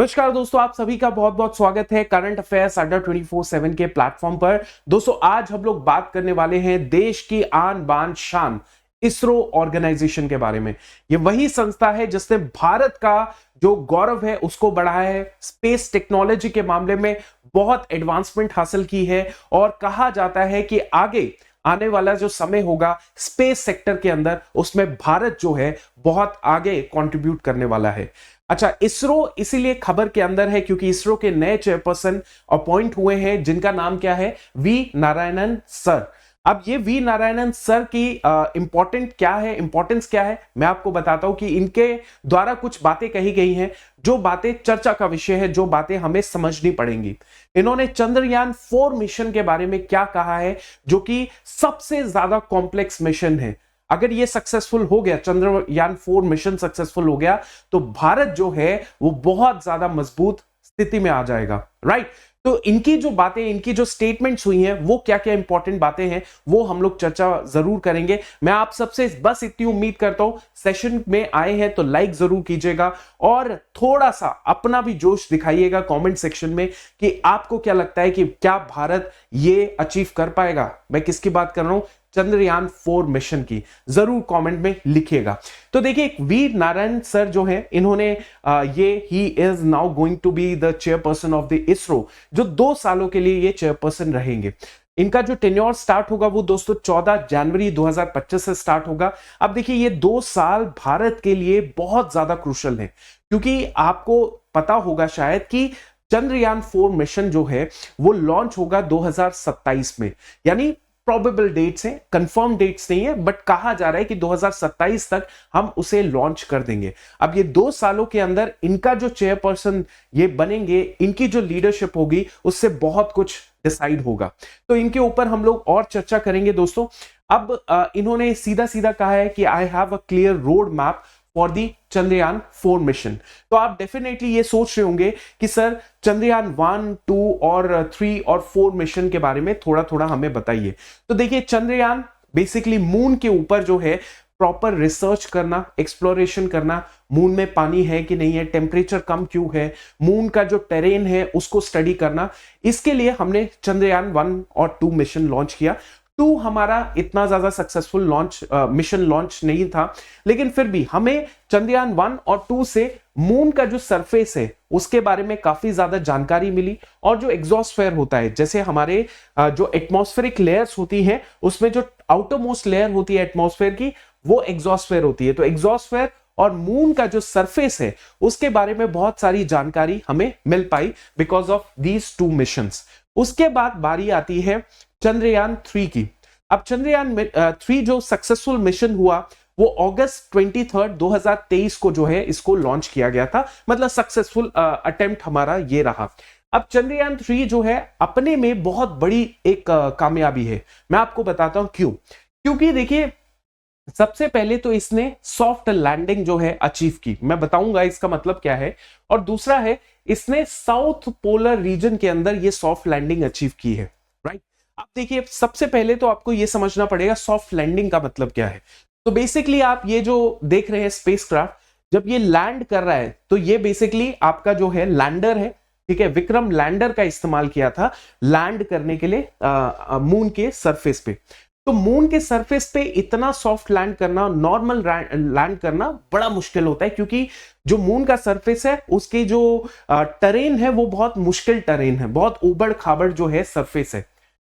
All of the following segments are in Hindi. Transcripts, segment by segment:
नमस्कार दोस्तों, आप सभी का बहुत बहुत स्वागत है करंट अफेयर्स अड्डा 24/7 के प्लेटफॉर्म पर। दोस्तों, आज हम लोग बात करने वाले हैं देश की आन बान शान इसरो ऑर्गेनाइजेशन के बारे में। ये वही संस्था है जिसने भारत का जो गौरव है उसको बढ़ाया है, स्पेस टेक्नोलॉजी के मामले में बहुत एडवांसमेंट हासिल की है और कहा जाता है कि आगे आने वाला जो समय होगा स्पेस सेक्टर के अंदर, उसमें भारत जो है बहुत आगे कंट्रीब्यूट करने वाला है। अच्छा, इसरो इसीलिए खबर के अंदर है क्योंकि इसरो के नए चेयरपर्सन अपॉइंट हुए हैं जिनका नाम क्या है, वी नारायणन सर। अब ये वी नारायणन सर की इंपॉर्टेंस क्या है, मैं आपको बताता हूं कि इनके द्वारा कुछ बातें कही गई हैं जो बातें चर्चा का विषय है, जो बातें हमें समझनी पड़ेंगी। इन्होंने चंद्रयान 4 मिशन के बारे में क्या कहा है, जो कि सबसे ज्यादा कॉम्प्लेक्स मिशन है। अगर ये सक्सेसफुल हो गया, चंद्रयान 4 मिशन सक्सेसफुल हो गया, तो भारत जो है वो बहुत ज्यादा मजबूत स्थिति में आ जाएगा, राइट। तो इनकी जो बातें, इनकी जो स्टेटमेंट्स हुई हैं, वो क्या क्या इंपॉर्टेंट बातें हैं, वो हम लोग चर्चा जरूर करेंगे। मैं आप सबसे बस इतनी उम्मीद करता हूं, सेशन में आए हैं तो लाइक जरूर कीजिएगा और थोड़ा सा अपना भी जोश दिखाइएगा कमेंट सेक्शन में कि आपको क्या लगता है कि क्या भारत ये अचीव कर पाएगा। मैं किसकी बात कर रहा हूं, चंद्रयान 4 मिशन की, जरूर कमेंट में लिखिएगा। तो देखिए, वी नारायण सर जो है, इन्होंने ही is now going to be the chairperson of the ISRO, जो 2 सालों के लिए ये चेयरपर्सन रहेंगे। इनका जो टेन्योर स्टार्ट होगा वो दोस्तों 14 जनवरी 2025 से स्टार्ट होगा। अब देखिए, ये 2 साल भारत के लिए बहुत ज्यादा क्रूशल है, क्योंकि आपको पता होगा शायद कि चंद्रयान 4 मिशन जो है वो लॉन्च होगा 2027 में। यानी प्रोबेबल डेट्स हैं, कंफर्म डेट्स नहीं है, बट कहा जा रहा है कि 2027 तक हम उसे लॉन्च कर देंगे। अब ये 2 सालों के अंदर इनका जो चेयरपर्सन ये बनेंगे, इनकी जो लीडरशिप होगी, उससे बहुत कुछ डिसाइड होगा। तो इनके ऊपर हम लोग और चर्चा करेंगे दोस्तों। अब इन्होंने सीधा सीधा कहा है कि I have a clear road map for the Chandrayaan 4 mission. तो आप डेफिनेटली ये सोच रहे होंगे कि सर चंद्रयान 1, 2 और 3 और 4 मिशन के बारे में थोड़ा थोड़ा हमें बताइए। तो देखिए, चंद्रयान बेसिकली मून के ऊपर जो है प्रॉपर रिसर्च करना, एक्सप्लोरेशन करना, मून में पानी है कि नहीं है, टेम्परेचर कम क्यों है, मून का जो टेरेन है उसको स्टडी करना। इसके लिए हमने चंद्रयान 1 और 2 मिशन लॉन्च किया। 2 हमारा इतना ज्यादा सक्सेसफुल मिशन लॉन्च नहीं था, लेकिन फिर भी हमें चंद्रयान 1 और 2 से मून का जो सरफेस है उसके बारे में काफी ज्यादा जानकारी मिली। और जो एग्जॉस्फेयर होता है, जैसे हमारे जो एटमॉस्फेरिक लेयर्स होती हैं, उसमें जो आउटर मोस्ट लेयर होती है एटमॉस्फेयर की, वो एग्जॉस्फेयर होती है। तो एग्जॉस्फेयर और मून का जो सरफेस है उसके बारे में बहुत सारी जानकारी हमें मिल पाई बिकॉज ऑफ दीज 2 मिशंस। उसके बाद बारी आती है चंद्रयान 3 की। अब चंद्रयान 3 जो सक्सेसफुल मिशन हुआ वो अगस्त 23, 2023 को जो है इसको लॉन्च किया गया था। मतलब सक्सेसफुल अटेम्प्ट हमारा ये रहा। अब चंद्रयान 3 जो है अपने में बहुत बड़ी एक कामयाबी है। मैं आपको बताता हूं क्यों। क्योंकि देखिए, सबसे पहले तो इसने सॉफ्ट लैंडिंग जो है अचीव की, मैं बताऊंगा इसका मतलब क्या है। और दूसरा है, इसने साउथ पोलर रीजन के अंदर ये सॉफ्ट लैंडिंग अचीव की है, राइट। अब देखिए, सबसे पहले तो आपको ये समझना पड़ेगा सॉफ्ट लैंडिंग का मतलब क्या है। तो बेसिकली आप ये जो देख रहे हैं स्पेसक्राफ्ट, जब ये लैंड कर रहा है तो ये बेसिकली आपका जो है लैंडर है, ठीक है। विक्रम लैंडर का इस्तेमाल किया था लैंड करने के लिए मून के सरफेस पे। तो मून के सरफेस पे इतना सॉफ्ट लैंड करना, नॉर्मल लैंड करना बड़ा मुश्किल होता है, क्योंकि जो मून का सरफेस है उसके जो टरेन है वो बहुत मुश्किल टरेन है, बहुत उबड़ खाबड़ जो है सरफेस है,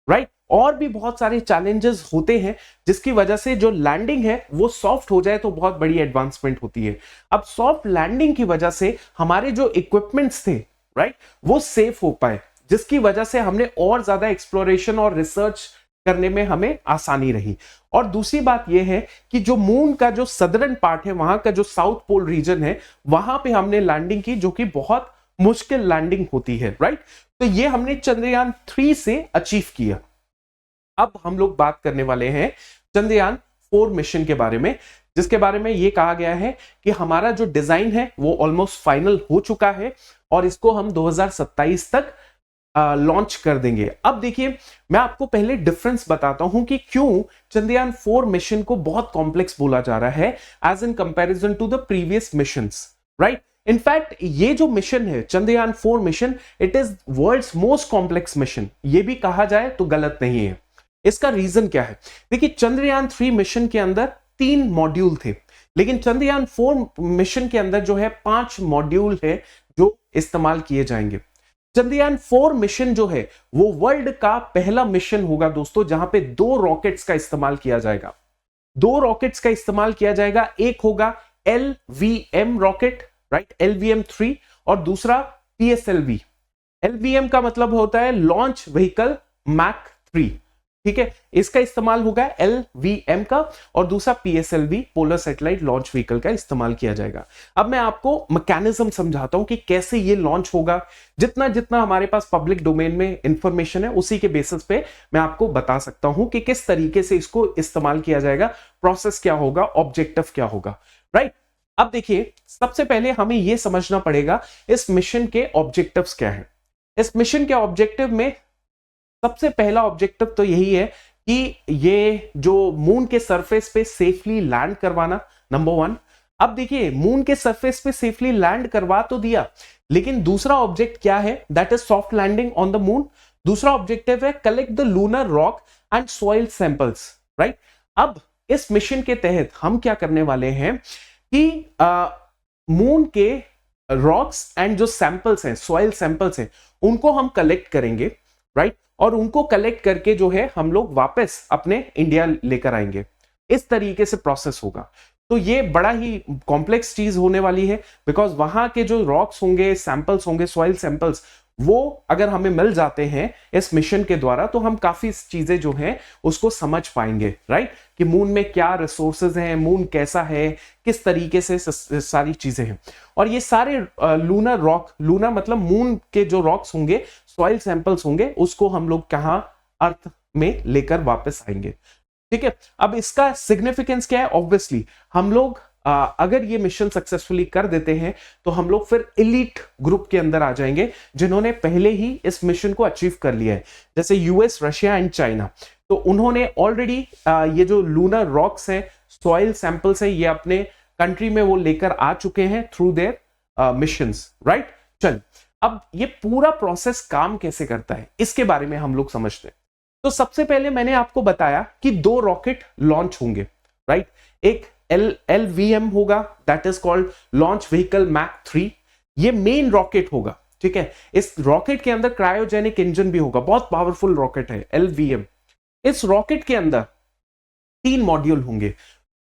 राइट। और भी बहुत सारे चैलेंजेस होते हैं जिसकी वजह से जो लैंडिंग है वो सॉफ्ट हो जाए तो बहुत बड़ी एडवांसमेंट होती है। अब सॉफ्ट लैंडिंग की वजह से हमारे जो इक्विपमेंट्स थे, राइट, वो सेफ हो पाए, जिसकी वजह से हमने और ज्यादा एक्सप्लोरेशन और रिसर्च करने में हमें आसानी रही। और दूसरी बात यह है कि जो मून का जो सदर्न पार्ट है, वहां का जो साउथ पोल रीजन है, वहां पे हमने लैंडिंग की, जो कि बहुत मुश्किल लैंडिंग होती है, राइट। तो ये हमने चंद्रयान 3 से अचीव किया। अब हम लोग बात करने वाले हैं चंद्रयान 4 मिशन के बारे में, जिसके बारे में यह कहा गया है कि हमारा जो डिजाइन है वो ऑलमोस्ट फाइनल हो चुका है और इसको हम 2027 तक लॉन्च कर देंगे। अब देखिए, मैं आपको पहले डिफरेंस बताता हूं कि क्यों चंद्रयान 4 मिशन को बहुत कॉम्प्लेक्स बोला जा रहा है as in comparison to the previous missions, right. In fact ये जो मिशन है Chandrayaan 4 mission, it is world's most complex mission, ये भी कहा जाए तो गलत नहीं है। इसका रीजन क्या है? देखिए चंद्रयान 3 मिशन के अंदर 3 मॉड्यूल थे, लेकिन चंद्रयान 4 मिशन के अंदर जो है 5 मॉड्यूल है जो इस्तेमाल किए जाएंगे। चंद्रयान 4 मिशन जो है वो वर्ल्ड का पहला मिशन होगा दोस्तों, जहां पे 2 रॉकेट्स का इस्तेमाल किया जाएगा। 2 रॉकेट्स का इस्तेमाल किया जाएगा, एक होगा LVM रॉकेट, राइट, LVM-3, और दूसरा PSLV। LVM का मतलब होता है लॉन्च व्हीकल मैक 3, ठीक है, इसका इस्तेमाल होगा LVM का, और दूसरा PSLV polar satellite launch vehicle का इस्तेमाल किया जाएगा। अब मैं आपको मैकेनिज्म समझाता हूं कि कैसे ये लॉन्च होगा। जितना जितना हमारे पास पब्लिक डोमेन में इंफॉर्मेशन है उसी के बेसिस पे मैं आपको बता सकता हूं कि किस तरीके से इसको इस्तेमाल किया जाएगा, प्रोसेस क्या होगा, ऑब्जेक्टिव क्या होगा, राइट। अब देखिए सबसे पहले हमें यह समझना पड़ेगा इस मिशन के ऑब्जेक्टिव्स क्या है। इस मिशन के ऑब्जेक्टिव में सबसे पहला ऑब्जेक्टिव तो यही है कि ये जो मून के सरफेस पे सेफली लैंड करवाना, नंबर 1। अब देखिए मून के सरफेस पे सेफली लैंड करवा तो दिया, लेकिन दूसरा ऑब्जेक्ट क्या है? That is soft landing on the moon. दूसरा ऑब्जेक्टिव है collect the lunar rock and soil samples, right. अब इस मिशन के तहत हम क्या करने वाले हैं कि मून के रॉक्स एंड जो सैंपल्स हैं, सॉइल सैंपल्स हैं, उनको हम कलेक्ट करेंगे, राइट, और उनको कलेक्ट करके जो है हम लोग वापस अपने इंडिया लेकर आएंगे। इस तरीके से प्रोसेस होगा। तो ये बड़ा ही कॉम्प्लेक्स चीज होने वाली है, बिकॉज वहां के जो रॉक्स होंगे, सैंपल्स होंगे, सॉइल सैंपल्स, वो अगर हमें मिल जाते हैं इस मिशन के द्वारा तो हम काफी चीजें जो हैं उसको समझ पाएंगे, राइट, कि मून में क्या रिसोर्सेज हैं, मून कैसा है, किस तरीके से सारी चीजें हैं। और ये सारे लूनर रॉक, लूनर मतलब मून के जो रॉक्स होंगे, सॉइल सैंपल्स होंगे, उसको हम लोग कहां, अर्थ में लेकर वापस आएंगे, ठीक है। अब इसका सिग्निफिकेंस क्या है? ऑब्वियसली हम लोग अगर ये मिशन सक्सेसफुली कर देते हैं तो हम लोग फिर एलीट ग्रुप के अंदर आ जाएंगे जिन्होंने पहले ही इस मिशन को अचीव कर लिया है, जैसे यूएस, रशिया एंड चाइना। तो उन्होंने ऑलरेडी ये जो लूनर रॉक्स हैं, सॉइल सैंपल्स हैं, ये अपने कंट्री में वो लेकर आ चुके हैं थ्रू देयर मिशंस, राइट। चल अब ये पूरा प्रोसेस काम कैसे करता है इसके बारे में हम लोग समझते हैं। तो सबसे पहले मैंने आपको बताया कि 2 रॉकेट लॉन्च होंगे, राइट। एक LVM होगा, that is called launch vehicle mark 3। ये मेन रॉकेट होगा, ठीक है। इस रॉकेट के अंदर क्रायोजेनिक इंजन भी होगा, बहुत पावरफुल रॉकेट है LVM। इस रॉकेट के अंदर 3 मॉड्यूल होंगे,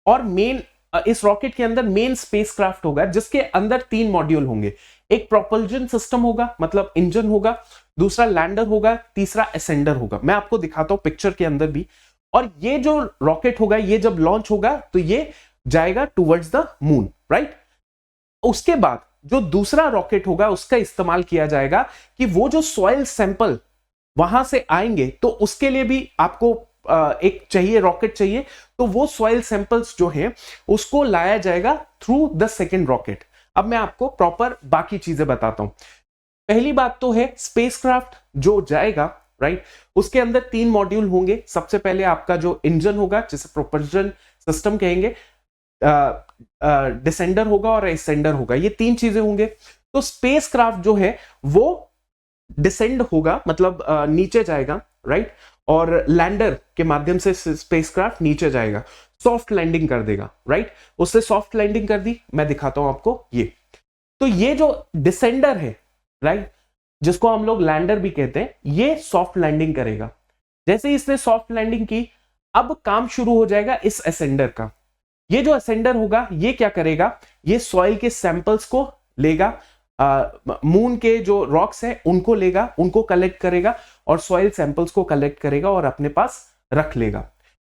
और इस रॉकेट के अंदर मेन स्पेसक्राफ्ट होगा जिसके अंदर 3 मॉड्यूल होंगे। एक प्रोपल्जन सिस्टम होगा, मतलब इंजन होगा, दूसरा लैंडर होगा, तीसरा असेंडर होगा। मैं आपको दिखाता हूं पिक्चर के अंदर भी। और ये जो रॉकेट होगा, ये जब लॉन्च होगा तो ये जाएगा टुवर्ड्स द मून, राइट। उसके बाद जो दूसरा रॉकेट होगा उसका इस्तेमाल किया जाएगा कि वो जो सॉइल सैंपल वहां से आएंगे, तो उसके लिए भी आपको एक चाहिए, रॉकेट चाहिए। तो वो सॉइल सैंपल्स जो हैं उसको लाया जाएगा थ्रू द सेकेंड रॉकेट। अब मैं आपको प्रॉपर बाकी चीजें बताता हूं। पहली बात तो है स्पेसक्राफ्ट जो जाएगा, राइट, उसके अंदर 3 मॉड्यूल होंगे। सबसे पहले आपका जो इंजन होगा, जिसे प्रोपल्जन सिस्टम कहेंगे, डिसेंडर होगा और एसेंडर होगा, ये 3 चीजें होंगे। तो स्पेसक्राफ्ट जो है वो डिसेंड होगा, मतलब नीचे जाएगा, राइट, और लैंडर के माध्यम से स्पेसक्राफ्ट नीचे जाएगा, सॉफ्ट लैंडिंग कर देगा, राइट। उससे सॉफ्ट लैंडिंग कर दी, मैं दिखाता हूं आपको ये। तो ये जो डिसेंडर है, राइट, जिसको हम लोग लैंडर भी कहते हैं, ये सॉफ्ट लैंडिंग करेगा। जैसे ही इसने सॉफ्ट लैंडिंग की, अब काम शुरू हो जाएगा इस असेंडर का। ये जो असेंडर होगा ये क्या करेगा? ये सॉइल के सैंपल्स को लेगा, मून के जो रॉक्स हैं उनको लेगा, उनको कलेक्ट करेगा, और सॉइल सैंपल्स को कलेक्ट करेगा और अपने पास रख लेगा।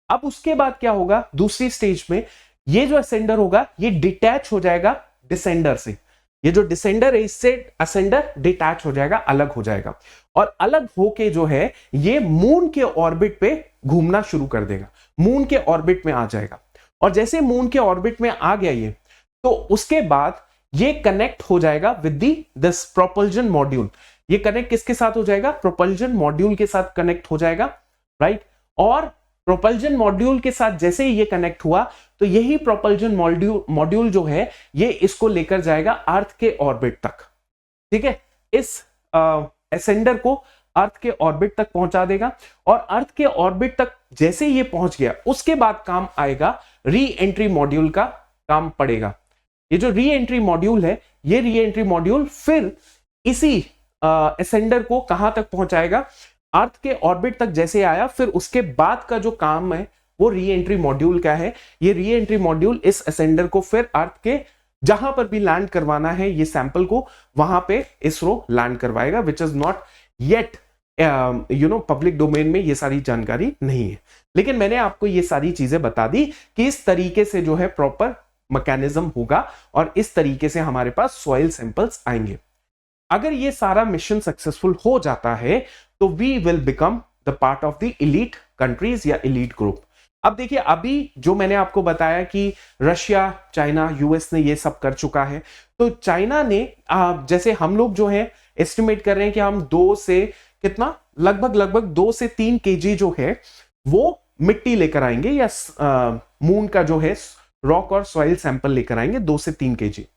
अब उसके बाद क्या होगा? दूसरी स्टेज में ये जो असेंडर होगा ये डिटैच हो जाएगा डिसेंडर से। ये जो डिसेंडर है इससे असेंडर डिटैच हो जाएगा, अलग हो जाएगा, और अलग होके जो है ये मून के ऑर्बिट पे घूमना शुरू कर देगा, मून के ऑर्बिट में आ जाएगा। और जैसे मून के ऑर्बिट में आ गया ये, तो उसके बाद ये कनेक्ट हो जाएगा विद दिस प्रोपल्जन मॉड्यूल। ये कनेक्ट किसके साथ हो जाएगा? प्रोपल्जन मॉड्यूल के साथ कनेक्ट हो जाएगा, राइट। और प्रोपल्जन मॉड्यूल के साथ जैसे ही ये कनेक्ट हुआ तो यही प्रोपल्जन मॉड्यूल जो है ये इसको लेकर जाएगा अर्थ के ऑर्बिट तक। ठीक है, इस एसेंडर को अर्थ के ऑर्बिट तक पहुंचा देगा और अर्थ के ऑर्बिट तक जैसे ये पहुंच गया उसके बाद काम आएगा री एंट्री मॉड्यूल का काम पड़ेगा। ये जो री एंट्री मॉड्यूल है, ये री एंट्री मॉड्यूल फिर इसी एसेंडर को कहां तक पहुंचाएगा, अर्थ के ऑर्बिट तक जैसे आया, फिर उसके बाद का जो काम है वो री एंट्री मॉड्यूल का है। ये री एंट्री मॉड्यूल इस एसेंडर को फिर अर्थ के जहां पर भी लैंड करवाना है ये सैंपल को, वहां पे इसरो लैंड करवाएगा, which is not yet public domain में ये सारी जानकारी नहीं है। लेकिन मैंने आपको ये सारी चीजें बता दी कि इस तरीके से जो है प्रॉपर मैकेनिज्म होगा और इस तरीके से हमारे पास सॉइल सैंपल्स आएंगे। अगर ये सारा मिशन सक्सेसफुल हो जाता है तो we will become the part of the elite countries या इलीट ग्रुप। अब देखिए, अभी जो मैंने आपको बताया कि रशिया, चाइना, यूएस ने ये सब कर चुका है, तो चाइना ने जैसे हम लोग जो है एस्टिमेट कर रहे हैं कि हम 2 से कितना लगभग 2 से 3 केजी जो है वो मिट्टी लेकर आएंगे या मून का जो है रॉक और सॉइल सैंपल लेकर आएंगे 2 से 3 केजी।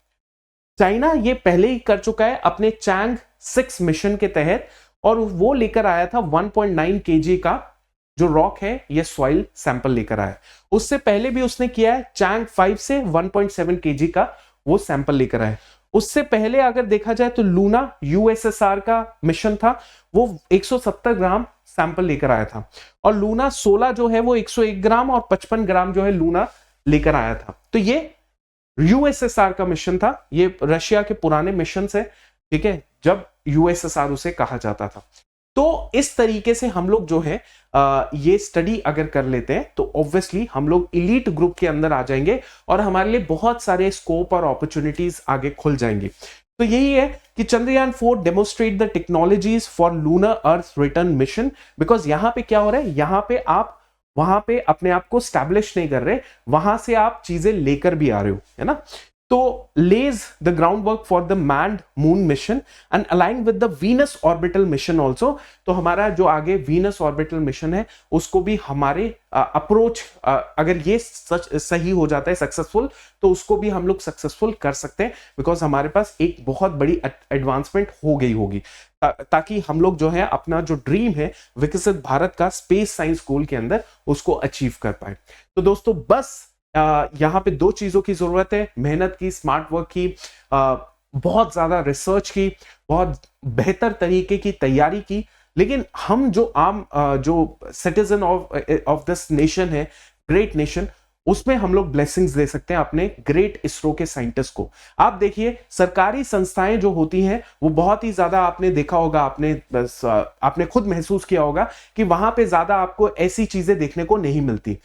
चाइना ये पहले ही कर चुका है अपने चैंग 6 मिशन के तहत और वो लेकर आया था 1.9 केजी का जो रॉक है ये सॉइल सैंपल लेकर आया। उससे पहले भी उसने किया है चैंग 5 से 1.7 केजी का वो सैंपल लेकर आया। उससे पहले अगर देखा जाए तो लूना यूएसएसआर का मिशन था, वो 170 ग्राम सैंपल लेकर आया था और लूना 16 जो है वो 101 ग्राम और 55 ग्राम जो है लूना लेकर आया था। तो ये यूएसएसआर का मिशन था, ये रशिया के पुराने मिशन से, ठीक है, जब यूएसएसआर उसे कहा जाता था। तो इस तरीके से हम लोग जो है ये स्टडी अगर कर लेते हैं तो ऑब्वियसली हम लोग इलीट ग्रुप के अंदर आ जाएंगे और हमारे लिए बहुत सारे स्कोप और अपॉर्चुनिटीज आगे खुल जाएंगी। तो यही है कि Chandrayaan 4 demonstrate the technologies for lunar earth return mission. Because यहां पे क्या हो रहा है, यहां पे आप वहां पे अपने आप को स्टैब्लिश नहीं कर रहे, वहां से आप चीजें लेकर भी आ रहे हो, है ना। तो lays the groundwork for the manned moon mission and aligned with the Venus orbital mission also। तो हमारा जो आगे Venus orbital mission है उसको भी हमारे अप्रोच अगर ये सही हो जाता है सक्सेसफुल, तो उसको भी हम लोग सक्सेसफुल कर सकते हैं, बिकॉज हमारे पास एक बहुत बड़ी एडवांसमेंट हो गई होगी ताकि हम लोग जो है अपना जो ड्रीम है विकसित भारत का स्पेस साइंस गोल के अंदर उसको अचीव कर पाए। तो दोस्तों बस यहां पे 2 चीजों की जरूरत है, मेहनत की, स्मार्ट वर्क की, बहुत ज्यादा रिसर्च की, बहुत बेहतर तरीके की तैयारी की। लेकिन हम जो आम जो सिटीजन ऑफ दिस नेशन है, ग्रेट नेशन, उसमें हम लोग ब्लेसिंग्स दे सकते हैं अपने ग्रेट इसरो के साइंटिस्ट को। आप देखिए सरकारी संस्थाएं जो होती हैं वो बहुत ही ज्यादा, आपने देखा होगा, आपने खुद महसूस किया होगा कि वहां पे ज्यादा आपको ऐसी चीजें देखने को नहीं मिलती।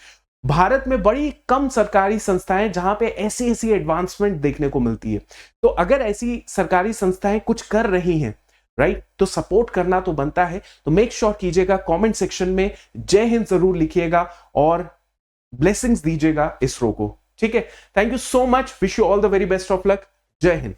भारत में बड़ी कम सरकारी संस्थाएं जहां पे ऐसी ऐसी एडवांसमेंट देखने को मिलती है। तो अगर ऐसी सरकारी संस्थाएं कुछ कर रही हैं, राइट, तो सपोर्ट करना तो बनता है। तो मेक श्योर कीजिएगा, कमेंट सेक्शन में जय हिंद जरूर लिखिएगा और ब्लेसिंग्स दीजिएगा इसरो को। ठीक है, thank you so much, wish you all the very best of luck, जय हिंद।